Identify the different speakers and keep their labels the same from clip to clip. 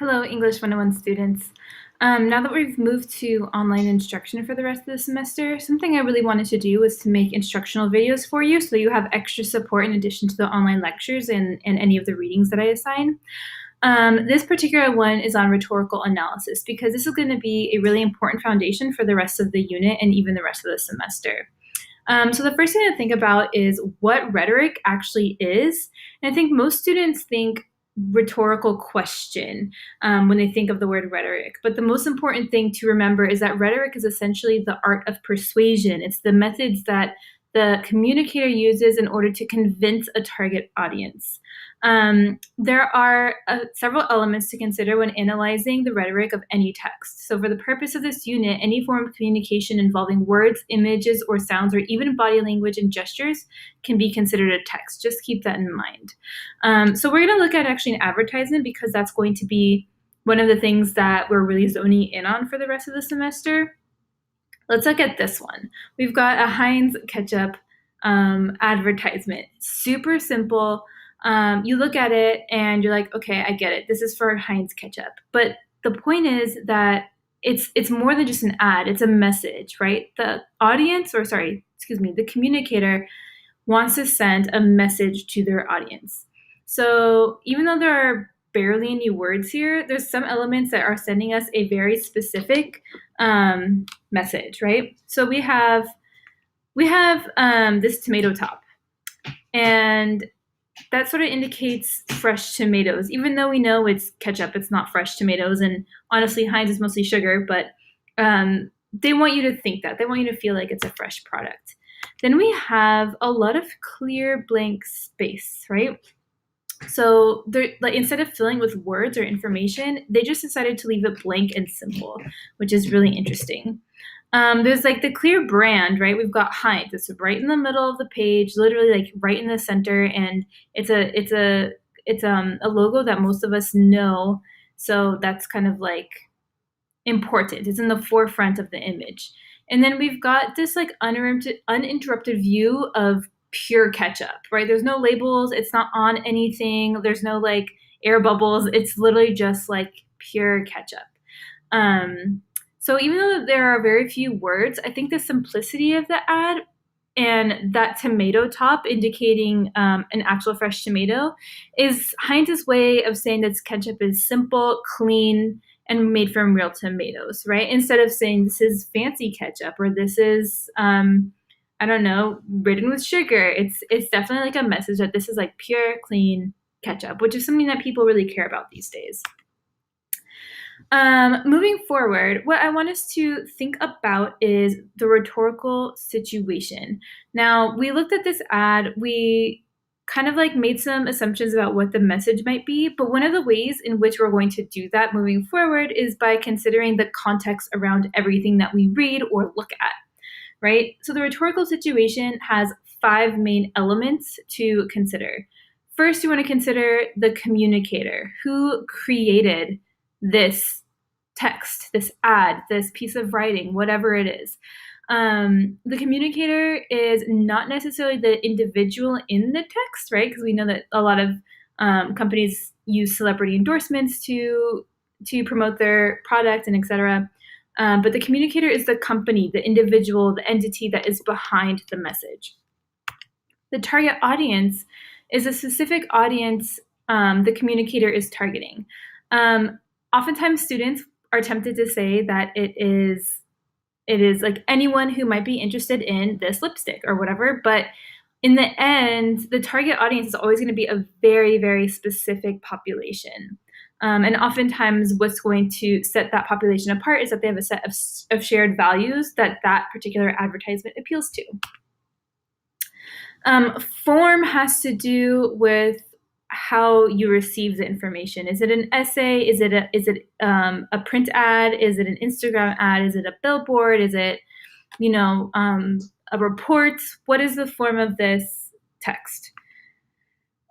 Speaker 1: Hello, English 101 students. Now that we've moved to online instruction for the rest of the semester, something I really wanted to do was to make instructional videos for you so you have extra support in addition to the online lectures and any of the readings that I assign. This particular one is on rhetorical analysis because this is going to be a really important foundation for the rest of the unit and even the rest of the semester. So the first thing to think about is what rhetoric actually is. And I think most students think rhetorical question when they think of the word rhetoric. But the most important thing to remember is that rhetoric is essentially the art of persuasion. It's the methods that the communicator uses in order to convince a target audience. There are several elements to consider when analyzing the rhetoric of any text. So for the purpose of this unit, any form of communication involving words, images, or sounds, or even body language and gestures can be considered a text. Just keep that in mind. So we're going to look at actually an advertisement because that's going to be one of the things that we're really zoning in on for the rest of the semester. Let's look at this one. We've got a Heinz ketchup advertisement. Super simple. You look at it and you're like, okay, I get it. This is for Heinz ketchup. But the point is that it's more than just an ad. It's a message, right? The communicator wants to send a message to their audience. So even though there are barely any words here, there's some elements that are sending us a very specific message, right? So we have this tomato top, and that sort of indicates fresh tomatoes. Even though we know it's ketchup, it's not fresh tomatoes, and honestly, Heinz is mostly sugar, but they want you to think that. They want you to feel like it's a fresh product. Then we have a lot of clear blank space, right? So like instead of filling with words or information, they just decided to leave it blank and simple, which is really interesting. There's like the clear brand, right? We've got Heinz. It's right in the middle of the page, literally like right in the center, and it's a logo that most of us know. So that's kind of like important. It's in the forefront of the image. And then we've got this like uninterrupted view of pure ketchup, right? There's no labels. It's not on anything. There's no like air bubbles. It's literally just like pure ketchup. So even though there are very few words, I think the simplicity of the ad and that tomato top indicating an actual fresh tomato is Heinz's way of saying that ketchup is simple, clean, and made from real tomatoes, right? Instead of saying this is fancy ketchup or this is I don't know, ridden with sugar. It's definitely like a message that this is like pure, clean ketchup, which is something that people really care about these days. Moving forward, what I want us to think about is the rhetorical situation. Now, we looked at this ad, we kind of like made some assumptions about what the message might be, but one of the ways in which we're going to do that moving forward is by considering the context around everything that we read or look at, right? So the rhetorical situation has 5 main elements to consider. First, you want to consider the communicator who created this text, this ad, this piece of writing, whatever it is. The communicator is not necessarily the individual in the text, right? Because we know that a lot of companies use celebrity endorsements to promote their product and etc. But the communicator is the company, the individual, the entity that is behind the message. The target audience is a specific audience the communicator is targeting. Oftentimes students are tempted to say that it is like anyone who might be interested in this lipstick or whatever, but in the end, the target audience is always going to be a very, very specific population. And oftentimes what's going to set that population apart is that they have a set of shared values that particular advertisement appeals to. Form has to do with how you receive the information. Is it an essay? Is it a print ad? Is it an Instagram ad? Is it a billboard? Is it, a report? What is the form of this text?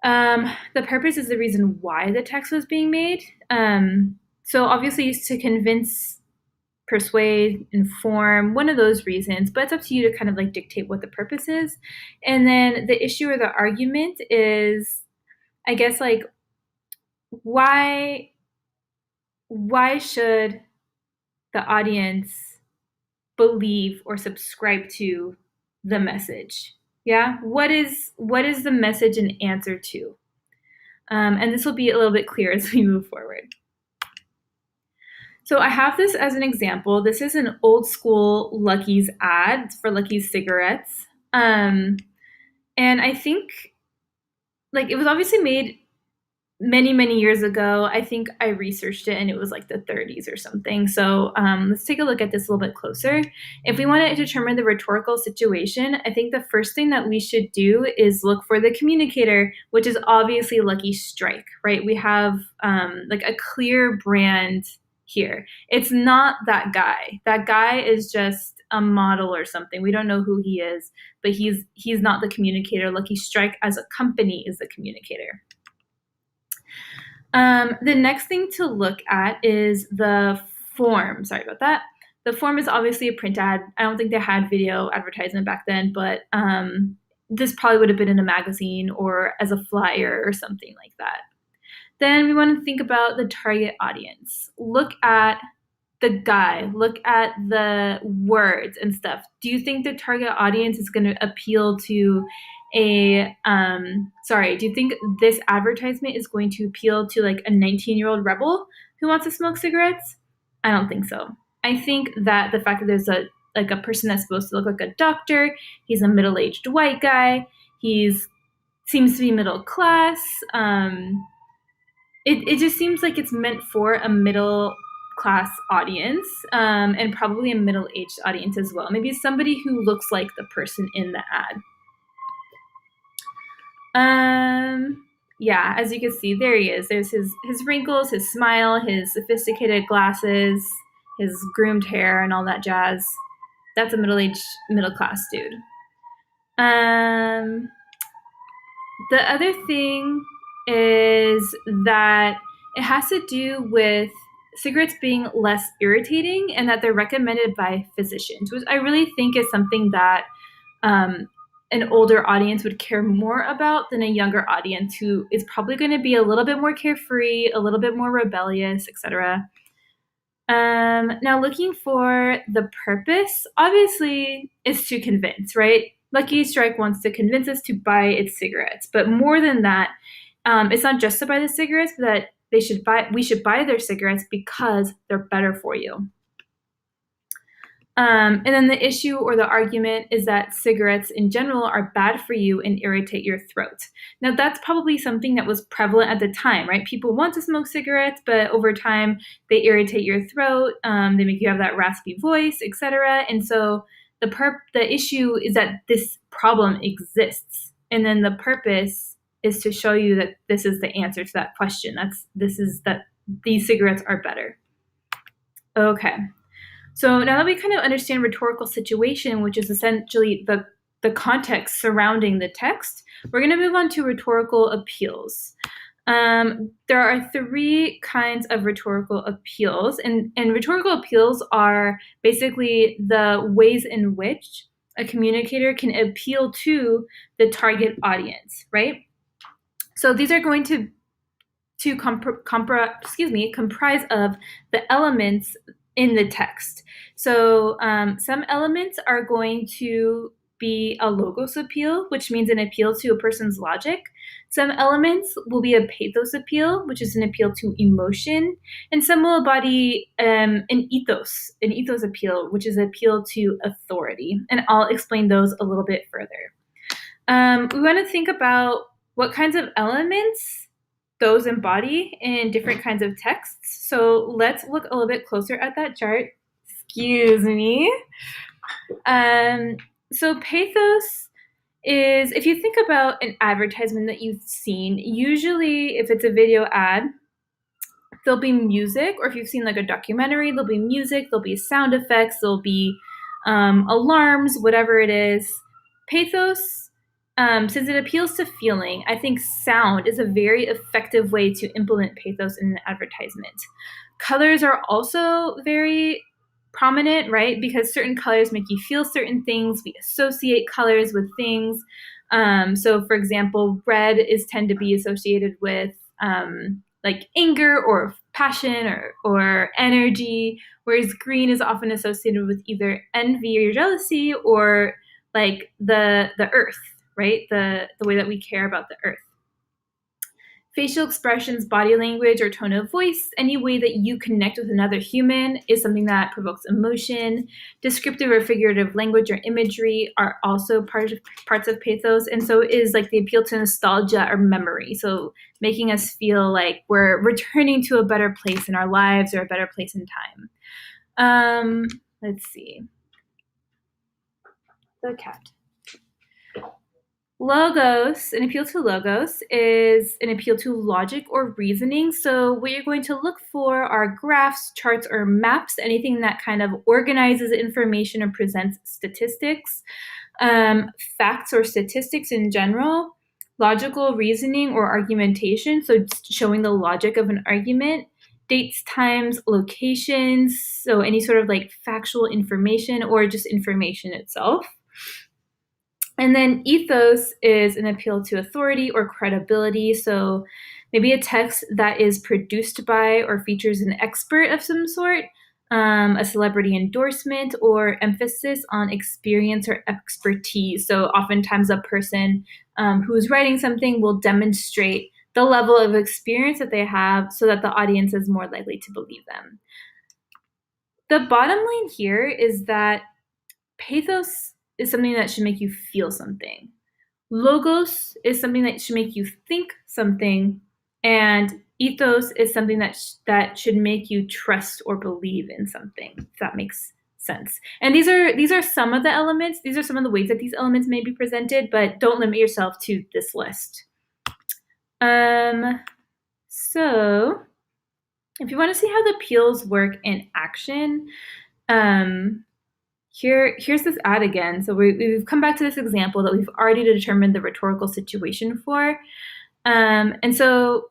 Speaker 1: The purpose is the reason why the text was being made. So obviously it's to convince, persuade, inform, one of those reasons, but it's up to you to kind of like dictate what the purpose is. And then the issue or the argument is, I guess, like, why why should the audience believe or subscribe to the message? Yeah, what is the message an answer to? And this will be a little bit clearer as we move forward. So I have this as an example. This is an old school Lucky's ad for Lucky's cigarettes. And I think like it was obviously made many years ago. I think I researched it and it was like the 30s or something. So let's take a look at this a little bit closer. If we want to determine the rhetorical situation, I think the first thing that we should do is look for the communicator, which is obviously Lucky Strike, right? We have like a clear brand here. It's not that guy. That guy is just a model or something. We don't know who he is, but he's not the communicator. Lucky Strike as a company is the communicator. The next thing to look at is the form. Sorry about that. The form is obviously a print ad. I don't think they had video advertisement back then, but this probably would have been in a magazine or as a flyer or something like that. Then we want to think about the target audience. Look at the guy, look at the words and stuff. Do you think the target audience is going to appeal to do you think this advertisement is going to appeal to like a 19-year-old rebel who wants to smoke cigarettes? I don't think so. I think that the fact that there's a person that's supposed to look like a doctor, he's a middle-aged white guy, seems to be middle class. It just seems like it's meant for a middle class audience, and probably a middle-aged audience as well. Maybe somebody who looks like the person in the ad. Yeah, as you can see, there he is. There's his wrinkles, his smile, his sophisticated glasses, his groomed hair, and all that jazz. That's a middle-aged, middle-class dude. The other thing is that it has to do with cigarettes being less irritating and that they're recommended by physicians, which I really think is something that an older audience would care more about than a younger audience who is probably going to be a little bit more carefree, a little bit more rebellious, etc. Now, looking for the purpose, obviously, is to convince, right? Lucky Strike wants to convince us to buy its cigarettes, but more than that, it's not just to buy the cigarettes, but that we should buy their cigarettes because they're better for you. And then the issue or the argument is that cigarettes in general are bad for you and irritate your throat. Now, that's probably something that was prevalent at the time, right? People want to smoke cigarettes, but over time they irritate your throat. They make you have that raspy voice, etc. And so the issue is that this problem exists, and then the purpose is to show you that this is the answer to that question. That these cigarettes are better. Okay. So now that we kind of understand rhetorical situation, which is essentially the context surrounding the text, we're going to move on to rhetorical appeals. There are three kinds of rhetorical appeals, and rhetorical appeals are basically the ways in which a communicator can appeal to the target audience, right? So these are going to comprise of the elements in the text. So some elements are going to be a logos appeal, which means an appeal to a person's logic. Some elements will be a pathos appeal, which is an appeal to emotion. And some will embody an ethos appeal, which is an appeal to authority. And I'll explain those a little bit further. We want to think about what kinds of elements those embody in different kinds of texts. So let's look a little bit closer at that chart. Excuse me. So pathos is, if you think about an advertisement that you've seen, usually if it's a video ad, there'll be music, or if you've seen like a documentary, there'll be music, there'll be sound effects, there'll be alarms, whatever it is. Pathos, since it appeals to feeling, I think sound is a very effective way to implement pathos in an advertisement. Colors are also very prominent, right? Because certain colors make you feel certain things. We associate colors with things. So, for example, red tend to be associated with like anger or passion or energy, whereas green is often associated with either envy or jealousy or like the earth, right? The way that we care about the earth. Facial expressions, body language, or tone of voice, any way that you connect with another human is something that provokes emotion. Descriptive or figurative language or imagery are also parts of pathos, and so is like the appeal to nostalgia or memory. So making us feel like we're returning to a better place in our lives or a better place in time. Let's see. The cat. Logos, an appeal to logos is an appeal to logic or reasoning. So what you're going to look for are graphs, charts, or maps, anything that kind of organizes information or presents statistics, facts or statistics in general, logical reasoning or argumentation, so showing the logic of an argument, dates, times, locations, so any sort of like factual information or just information itself. And then ethos is an appeal to authority or credibility. So maybe a text that is produced by or features an expert of some sort, a celebrity endorsement, or emphasis on experience or expertise. So oftentimes a person who's writing something will demonstrate the level of experience that they have so that the audience is more likely to believe them. The bottom line here is that pathos is something that should make you feel something. Logos is something that should make you think something, and ethos is something that should make you trust or believe in something, if that makes sense. And these are some of the elements. These are some of the ways that these elements may be presented, but don't limit yourself to this list. So if you want to see how the appeals work in action, here's this ad again. So we've come back to this example that we've already determined the rhetorical situation for. And so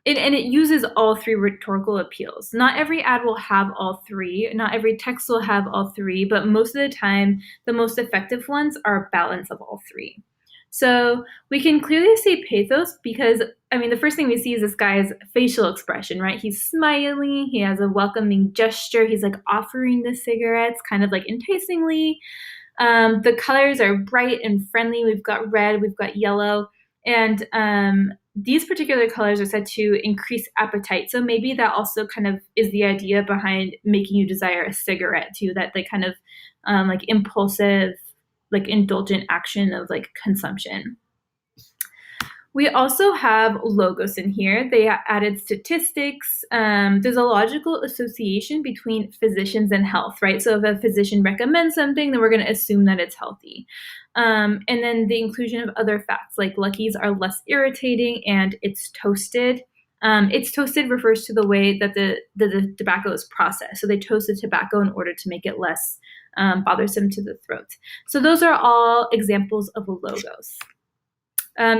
Speaker 1: it uses all three rhetorical appeals. Not every ad will have all three. Not every text will have all three, but most of the time, the most effective ones are a balance of all three. So we can clearly see pathos because, I mean, the first thing we see is this guy's facial expression, right? He's smiling, he has a welcoming gesture, he's like offering the cigarettes kind of like enticingly. The colors are bright and friendly. We've got red, we've got yellow, and these particular colors are said to increase appetite. So maybe that also kind of is the idea behind making you desire a cigarette too, that like kind of like impulsive, like indulgent action of like consumption. We also have logos in here. They added statistics. There's a logical association between physicians and health, right? So if a physician recommends something, then we're going to assume that it's healthy. And then the inclusion of other facts, like Luckies are less irritating and it's toasted. It's toasted refers to the way that the tobacco is processed. So they toast the tobacco in order to make it less bothersome to the throat. So those are all examples of logos.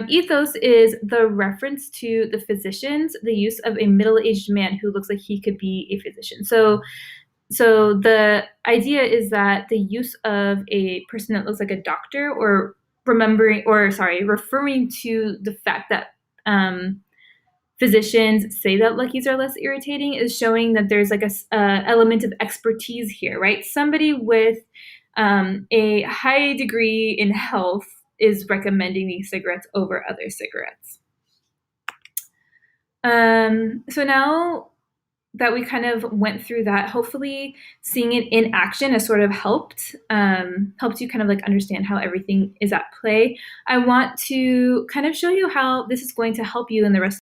Speaker 1: Ethos is the reference to the physicians, the use of a middle-aged man who looks like he could be a physician. So the idea is that the use of a person that looks like a doctor, or referring to the fact that physicians say that Luckies are less irritating, is showing that there's like a element of expertise here, right? Somebody with a high degree in health is recommending these cigarettes over other cigarettes. So now that we kind of went through that, hopefully seeing it in action has sort of helped you kind of like understand how everything is at play. I want to kind of show you how this is going to help you in the rest